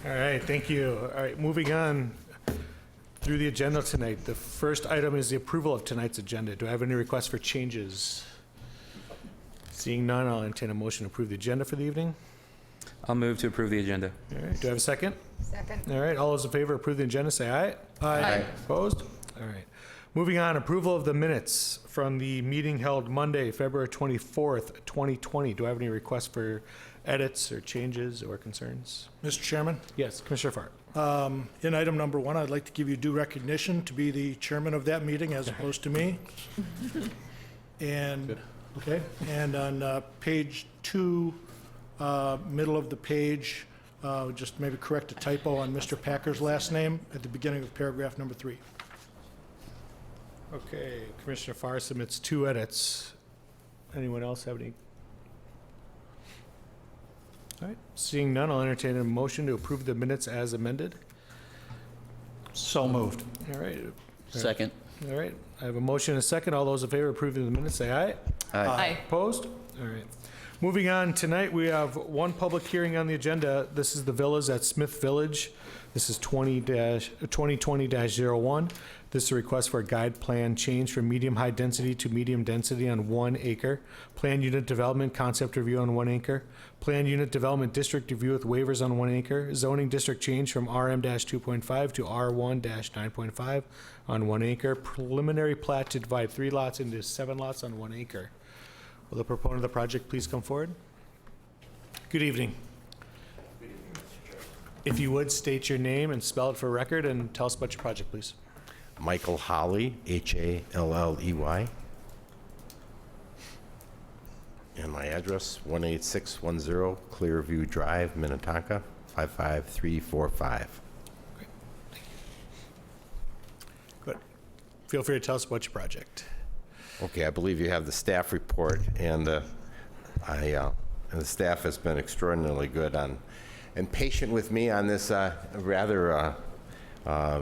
All right, thank you. All right, moving on through the agenda tonight. The first item is the approval of tonight's agenda. Do I have any requests for changes? Seeing none, I'll entertain a motion to approve the agenda for the evening. I'll move to approve the agenda. All right, do I have a second? Second. All right, all those in favor of approving the agenda, say aye. Aye. Opposed? All right. Moving on, approval of the minutes from the meeting held Monday, February 24th, 2020. Do I have any requests for edits or changes or concerns? Mr. Chairman, Yes, Commissioner Fart. in item number 1, I'd like to give you due recognition to be the chairman of that meeting as opposed to me. And, okay, and on page 2, middle of the page, just maybe correct a typo on Mr. Packer's last name at the beginning of paragraph number 3. Okay, Commissioner Farr submits 2 edits. Anyone else have any? All right, seeing none, I'll entertain a motion to approve the minutes as amended. So moved. All right, Second. all right. I have a motion and a second. All those in favor of approving the minutes, say aye. Aye. Opposed? All right. Moving on, tonight we have one public hearing on the agenda. This is the villas at Smith Village. This is 2020-01. This is a request for a guide plan change from medium-high density to medium density on 1 acre. Plan unit development concept review on 1 acre. Plan unit development district review with waivers on 1 acre. Zoning district change from RM-2.5 to R1-9.5 on 1 acre. Preliminary plat to divide 3 lots into 7 lots on 1 acre. Will the proponent of the project please come forward? Good evening. If you would, state your name and spell it for record and tell us about your project, please. Michael Holley, Halley. And my address, 18610 Clearview Drive, Minnetonka, 55345. Good. Feel free to tell us about your project. Okay, I believe you have the staff report, and the staff has been extraordinarily good on and patient with me on this rather I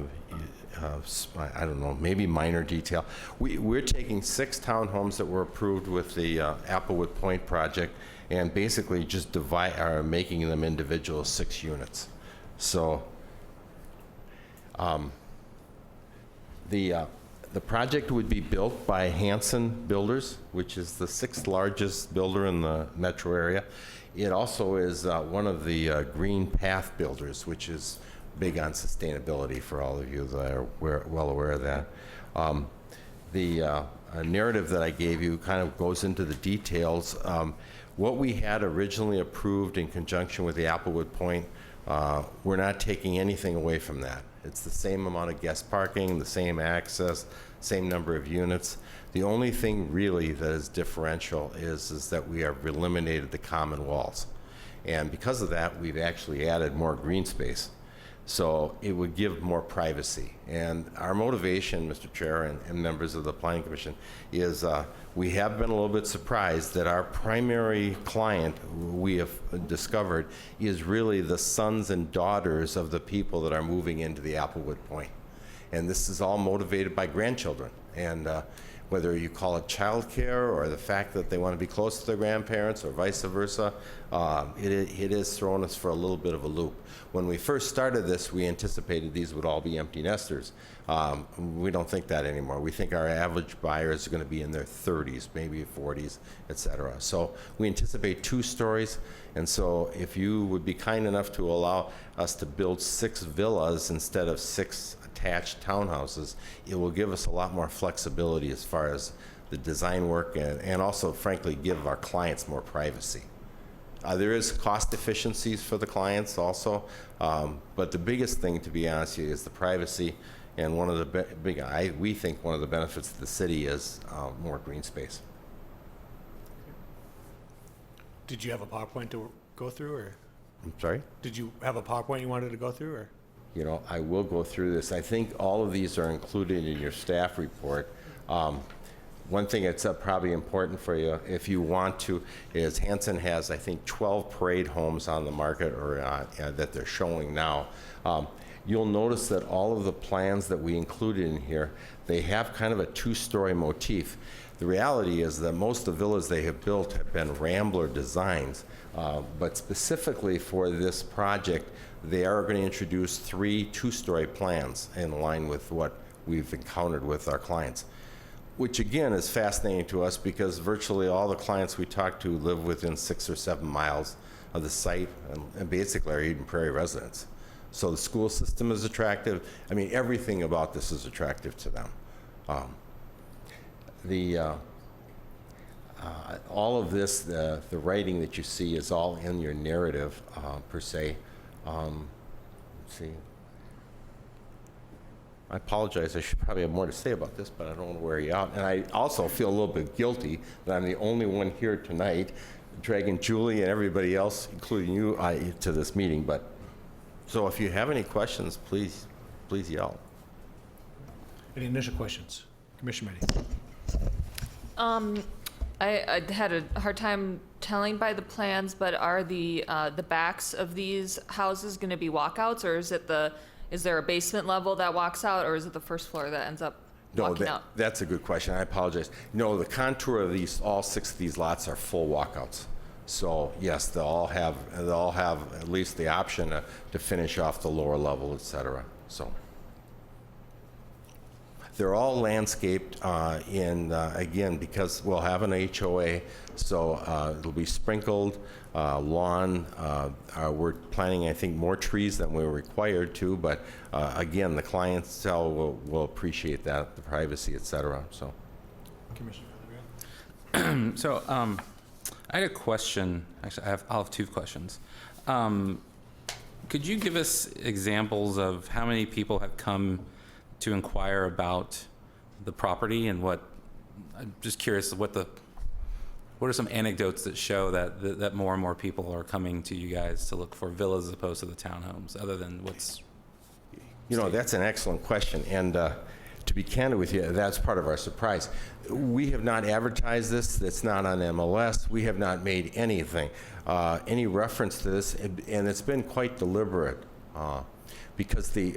don't know, maybe minor detail. We're taking 6 townhomes that were approved with the Applewood Point project and basically just making them individual 6 units. So the project would be built by Hanson Builders, which is the 6th largest builder in the metro area. It also is one of the Green Path builders, which is big on sustainability for all of you that are well aware of that. The narrative that I gave you kind of goes into the details. What we had originally approved in conjunction with the Applewood Point, we're not taking anything away from that. It's the same amount of guest parking, the same access, same number of units. The only thing really that is differential is that we have eliminated the common walls. And because of that, we've actually added more green space. So it would give more privacy. And our motivation, Mr. Chair and members of the Planning Commission, is we have been a little bit surprised that our primary client, we have discovered, is really the sons and daughters of the people that are moving into the Applewood Point. And this is all motivated by grandchildren. And whether you call it childcare or the fact that they want to be close to their grandparents or vice versa, it has thrown us for a little bit of a loop. When we first started this, we anticipated these would all be empty nesters. We don't think that anymore. We think our average buyers are going to be in their 30s, maybe 40s, et cetera. So we anticipate 2 stories. And so if you would be kind enough to allow us to build 6 villas instead of 6 attached townhouses, it will give us a lot more flexibility as far as the design work and also, frankly, give our clients more privacy. There is cost efficiencies for the clients also, but the biggest thing, to be honest with you, is the privacy. And one of the we think one of the benefits of the city is more green space. Did you have a PowerPoint to go through, or I'm sorry? did you have a PowerPoint you wanted to go through, or? You know, I will go through this. I think all of these are included in your staff report. One thing that's probably important for you, if you want to, is Hanson has, I think, 12 parade homes on the market or that they're showing now. You'll notice that all of the plans that we included in here, they have kind of a 2-story motif. The reality is that most of the villas they have built have been Rambler designs, but specifically for this project, they are going to introduce 3 two-story plans in line with what we've encountered with our clients, which again is fascinating to us because virtually all the clients we talk to live within 6 or 7 miles of the site and basically are Eden Prairie residents. So the school system is attractive. I mean, everything about this is attractive to them. All of this, the writing that you see is all in your narrative, per se. Let's see. I apologize, I should probably have more to say about this, but I don't want to wear you out. And I also feel a little bit guilty that I'm the only one here tonight, dragging Julie and everybody else, including you, to this meeting. But, so if you have any questions, please yell. Any initial questions? Commissioner Meddy. I had a hard time telling by the plans, but are the backs of these houses going to be walkouts, or is there a basement level that walks out, or is it the first floor that ends up walking out? That's a good question. I apologize. No, the contour of all 6 of these lots are full walkouts. So yes, they'll all have at least the option to finish off the lower level, et cetera. So they're all landscaped again, because we'll have an HOA, so it'll be sprinkled, lawn. We're planting, I think, more trees than we're required to, but again, the clientele will appreciate that, the privacy, et cetera. So. Commissioner Villagrán. So I had a question. Actually, I'll have 2 questions. Could you give us examples of how many people have come to inquire about the property, and I'm just curious what are some anecdotes that show that more and more people are coming to you guys to look for villas as opposed to the townhomes, other than what's... That's an excellent question, and to be candid with you, that's part of our surprise. We have not advertised this. It's not on MLS. We have not made anything, any reference to this, and it's been quite deliberate. Because the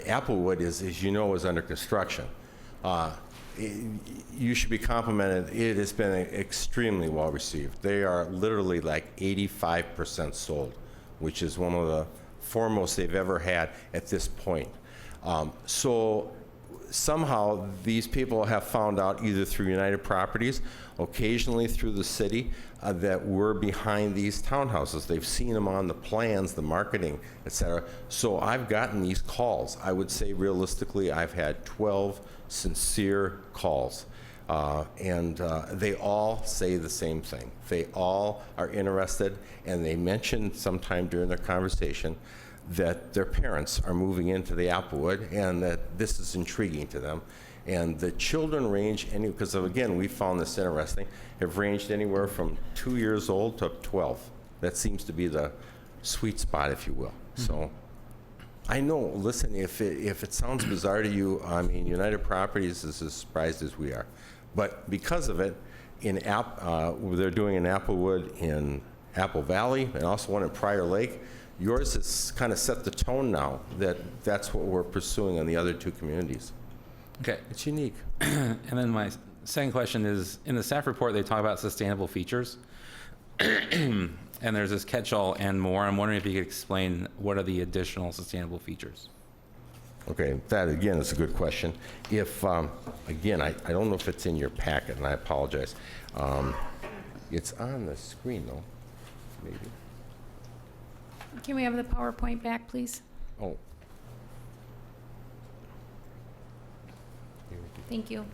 Applewood is under construction. You should be complimented. It has been extremely well received. They are literally like 85% sold, which is one of the foremost they've ever had at this point. So somehow these people have found out, either through United Properties, occasionally through the city, that we're behind these townhouses. They've seen them on the plans, the marketing, et cetera. So I've gotten these calls. I would say realistically, I've had 12 sincere calls. And they all say the same thing. They all are interested, and they mentioned sometime during their conversation that their parents are moving into the Applewood and that this is intriguing to them. And the children range, because again, we found this interesting, have ranged anywhere from 2 years old to 12. That seems to be the sweet spot, if you will. Mm-hmm. So I know, listen, if it sounds bizarre to you, I mean, United Properties is as surprised as we are. But because of it, they're doing an Applewood in Apple Valley and also one in Prairie Lake. Yours has kind of set the tone now that's what we're pursuing on the other 2 communities. Okay. It's unique. And then my second question is, in the staff report, they talk about sustainable features. And there's this catch-all and more. I'm wondering if you could explain what are the additional sustainable features. Okay, that again is a good question. If, again, I don't know if it's in your packet, and I apologize. It's on the screen, though, maybe. Can we have the PowerPoint back, please? Oh. Thank you.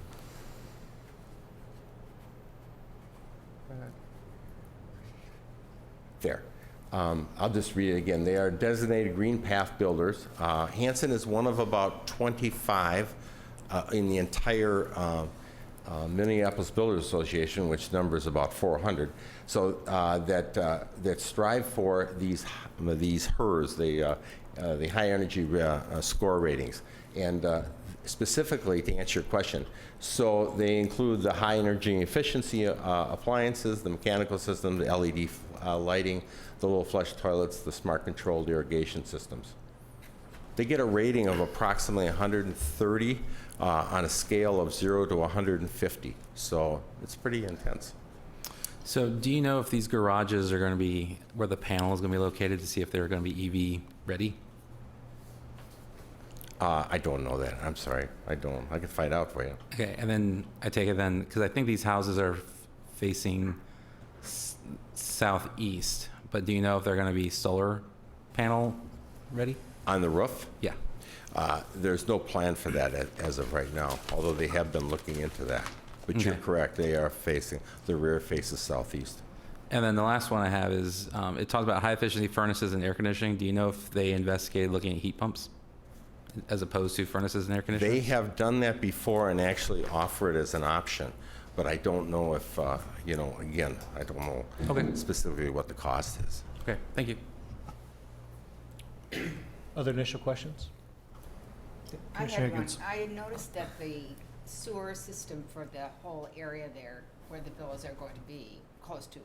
There. I'll just read it again. They are designated green path builders. Hanson is one of about 25 in the entire Minneapolis Builders Association, which numbers about 400. So that strive for these HERS, the high energy score ratings, and specifically to answer your question. So they include the high energy efficiency appliances, the mechanical system, the LED lighting, the low flush toilets, the smart controlled irrigation systems. They get a rating of approximately 130 on a scale of 0 to 150. So it's pretty intense. So do you know if these garages are going to be, where the panel is going to be located, to see if they're going to be EV ready? I don't know that. I'm sorry. I don't. I can find out for you. Okay, and then I take it then, because I think these houses are facing southeast, but do you know if they're going to be solar panel ready? On the roof, Yeah. there's no plan for that as of right now, although they have been looking into that. But you're Okay. correct. They are facing, the rear faces southeast. And then the last one I have is, it talks about high-efficiency furnaces and air conditioning. Do you know if they investigated looking at heat pumps as opposed to furnaces and air conditioning? They have done that before and actually offer it as an option, but I don't know if, again, I don't know Okay. specifically what the cost is. Okay, thank you. Other initial questions? I Commissioner had one. Higgins. I had noticed that the sewer system for the whole area there, where the villas are going to be close to,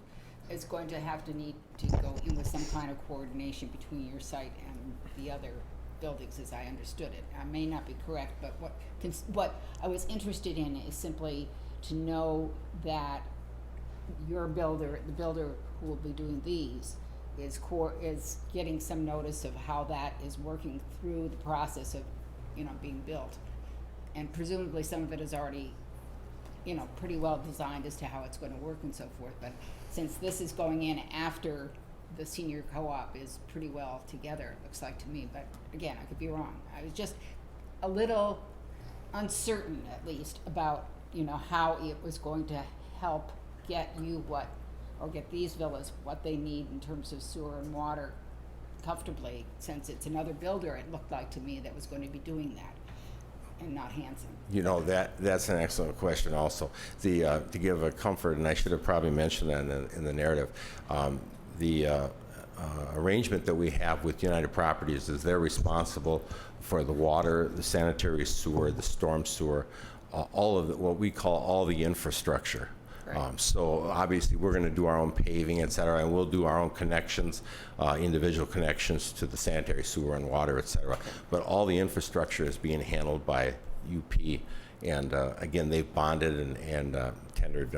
is going to have to need to go in with some kind of coordination between your site and the other buildings, as I understood it. I may not be correct, but what I was interested in is simply to know that your builder, the builder who will be doing these, is getting some notice of how that is working through the process of, being built. And presumably some of it is already, pretty well designed as to how it's going to work and so forth. But since this is going in after the senior co-op is pretty well together, it looks like to me. But again, I could be wrong. I was just a little uncertain, at least, about, how it was going to help get get these villas what they need in terms of sewer and water comfortably, since it's another builder, it looked like to me, that was going to be doing that, and not Hanson. That's an excellent question also. To give a comfort, and I should have probably mentioned that in the narrative, the arrangement that we have with United Properties is they're responsible for the water, the sanitary sewer, the storm sewer, all of what we call all the infrastructure. Right. So obviously, we're going to do our own paving, et cetera, and we'll do our own connections, individual connections to the sanitary sewer and water, et cetera. But all the infrastructure is being handled by UP. And again, they've bonded and tendered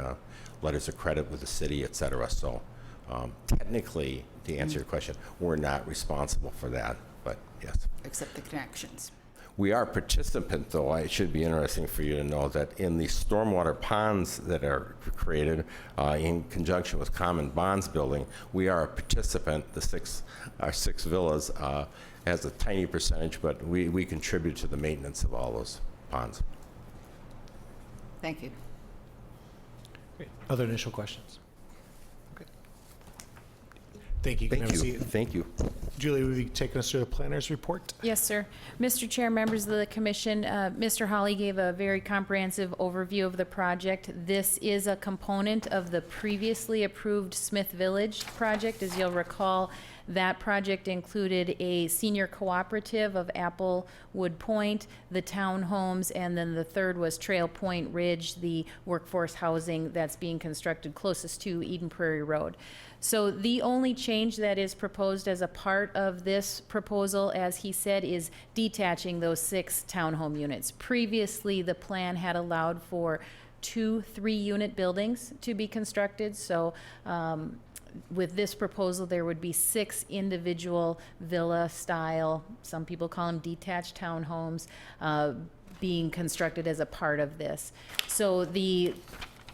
letters of credit with the city, et cetera. So technically, to answer your question, we're not responsible for that, but yes. Except the connections. We are a participant, though. It should be interesting for you to know that in the stormwater ponds that are created in conjunction with Common Bonds Building, we are a participant. Our six villas has a tiny percentage, but we contribute to the maintenance of all those ponds. Thank you. Great. Other initial questions? Okay. Thank you. You can Thank have a you. seat. Thank you. Julie, will you be taking us through the planner's report? Yes, sir. Mr. Chair, members of the commission, Mr. Hawley gave a very comprehensive overview of the project. This is a component of the previously approved Smith Village project. As you'll recall, that project included a senior cooperative of Applewood Point, the townhomes, and then the third was Trail Point Ridge, the workforce housing that's being constructed closest to Eden Prairie Road. So the only change that is proposed as a part of this proposal, as he said, is detaching those 6 townhome units. Previously, the plan had allowed for 2 3-unit buildings to be constructed. So with this proposal, there would be 6 individual villa-style, some people call them detached townhomes, being constructed as a part of this. So the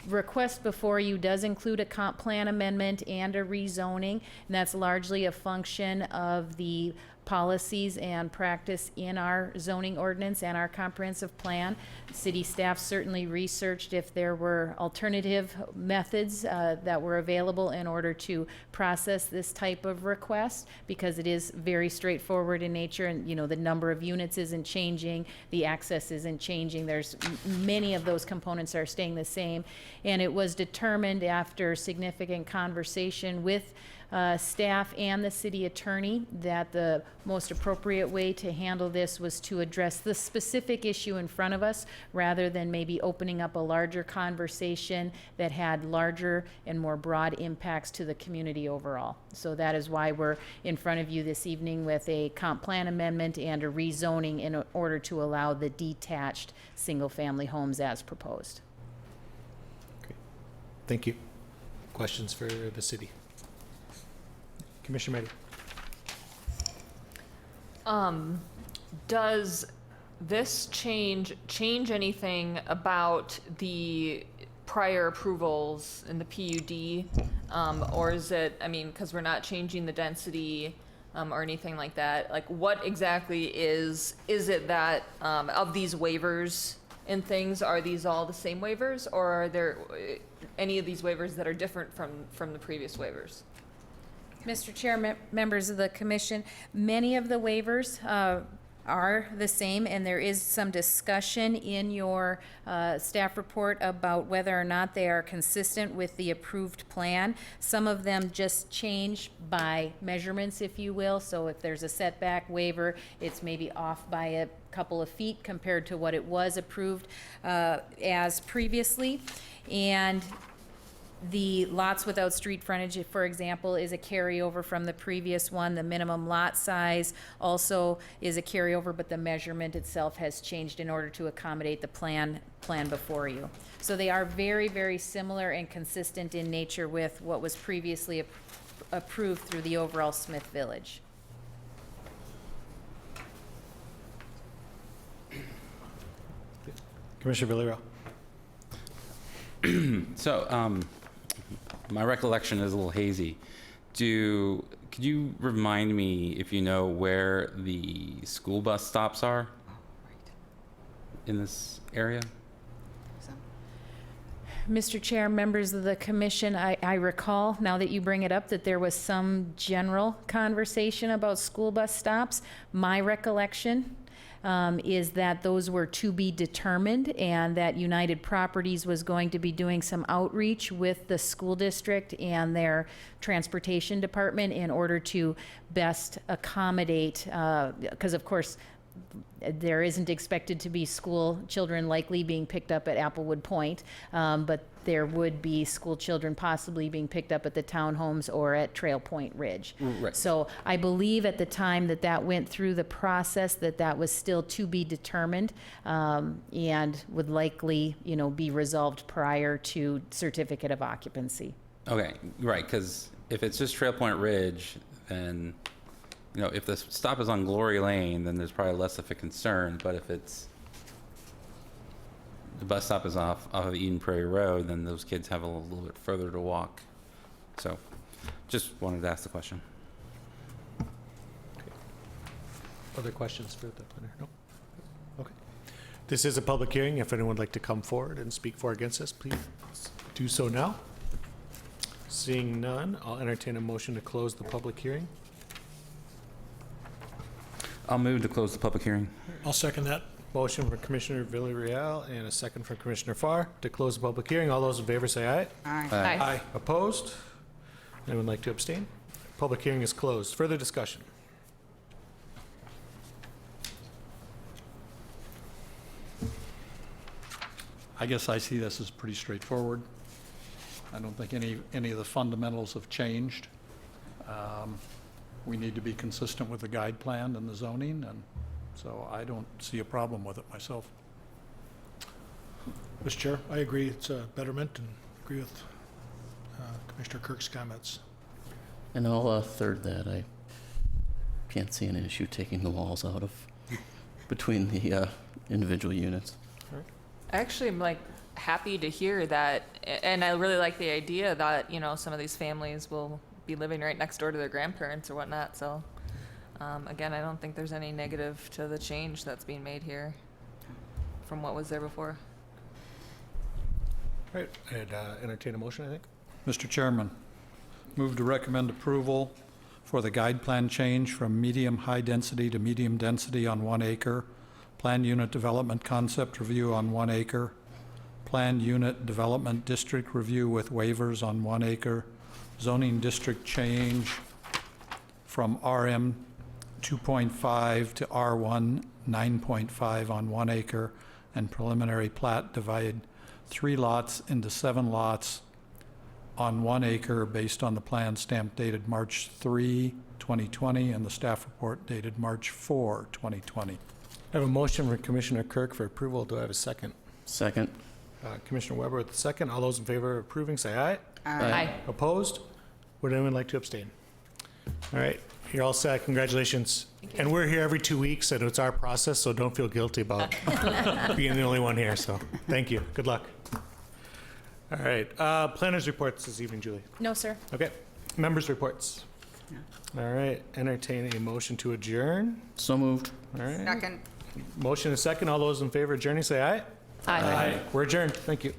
request before you does include a comp plan amendment and a rezoning, and that's largely a function of the policies and practice in our zoning ordinance and our comprehensive plan. City staff certainly researched if there were alternative methods that were available in order to process this type of request, because it is very straightforward in nature, and the number of units isn't changing, the access isn't changing. There's many of those components are staying the same, and it was determined after significant conversation with staff and the city attorney that the most appropriate way to handle this was to address the specific issue in front of us, rather than maybe opening up a larger conversation that had larger and more broad impacts to the community overall. So that is why we're in front of you this evening with a comp plan amendment and a rezoning in order to allow the detached single-family homes as proposed. Thank you. questions for the city? Commissioner Meddy? Does this change anything about the prior approvals in the PUD? Or is it, I mean, because we're not changing the density or anything like that, like what exactly is it that, of these waivers and things, are these all the same waivers, or are there any of these waivers that are different from the previous waivers? Mr. Chair, members of the commission, many of the waivers are the same, and there is some discussion in your staff report about whether or not they are consistent with the approved plan. Some of them just change by measurements, if you will. So if there's a setback waiver, it's maybe off by a couple of feet compared to what it was approved as previously. And the lots without street frontage, for example, is a carryover from the previous one. The minimum lot size also is a carryover, but the measurement itself has changed in order to accommodate the plan before you. So they are very, very similar and consistent in nature with what was previously approved through the overall Smith Village. Commissioner Villarreal? So, my recollection is a little hazy. Could you remind me if you know where the school bus stops are in this area? Mr. Chair, members of the commission, I recall, now that you bring it up, that there was some general conversation about school bus stops. My recollection is that those were to be determined, and that United Properties was going to be doing some outreach with the school district and their transportation department in order to best accommodate, because of course, there isn't expected to be school children likely being picked up at Applewood Point, but there would be school children possibly being picked up at the townhomes or at Trail Point Ridge. Right. So I believe at the time that went through the process, that was still to be determined, and would likely, be resolved prior to certificate of occupancy. Okay, right, because if it's just Trail Point Ridge, then, if the stop is on Glory Lane, then there's probably less of a concern. But if the bus stop is off of Eden Prairie Road, then those kids have a little bit further to walk. So, just wanted to ask the question. Other questions for the planner? No? Okay. This is a public hearing. If anyone would like to come forward and speak for or against this, please do so now. Seeing none, I'll entertain a motion to close the public hearing. I'll move to close the public hearing. I'll second that. Motion for Commissioner Villarreal and a second from Commissioner Farr to close the public hearing. All those in favor say aye. Aye. Aye. Opposed? Anyone like to abstain? Public hearing is closed. Further discussion? I guess I see this as pretty straightforward. I don't think any of the fundamentals have changed. We need to be consistent with the guide plan and the zoning, and so I don't see a problem with it myself. Mr. Chair, I agree it's a betterment and agree with Commissioner Kirk's comments. And I'll third that. I can't see an issue taking the walls out of between the individual units. Actually, I'm happy to hear that, and I really like the idea that, some of these families will be living right next door to their grandparents or whatnot, so, again, I don't think there's any negative to the change that's being made here from what was there before. All right, I'd entertain a motion, I think. Mr. Chairman, move to recommend approval for the guide plan change from medium-high density to medium density on 1 acre, planned unit development concept review on 1 acre, planned unit development district review with waivers on 1 acre, zoning district change from RM 2.5 to R1 9.5 on 1 acre, and preliminary plat divide 3 lots into 7 lots on 1 acre based on the plan stamp dated March 3, 2020, and the staff report dated March 4, 2020. I have a motion from Commissioner Kirk for approval. Do I have a second? Second. Commissioner Weber with the second. All those in favor of approving, say aye. Aye. Opposed? Would anyone like to abstain? All right, you're all set. Congratulations. And we're here every 2 weeks, and it's our process, so don't feel guilty about being the only one here. So thank you. Good luck. All right, planners reports this evening, Julie. No, sir. Okay, members reports. All right, entertain a motion to adjourn. So moved. All right, Second. motion and second. All those in favor of adjourning, say aye. Aye. We're adjourned. Thank you.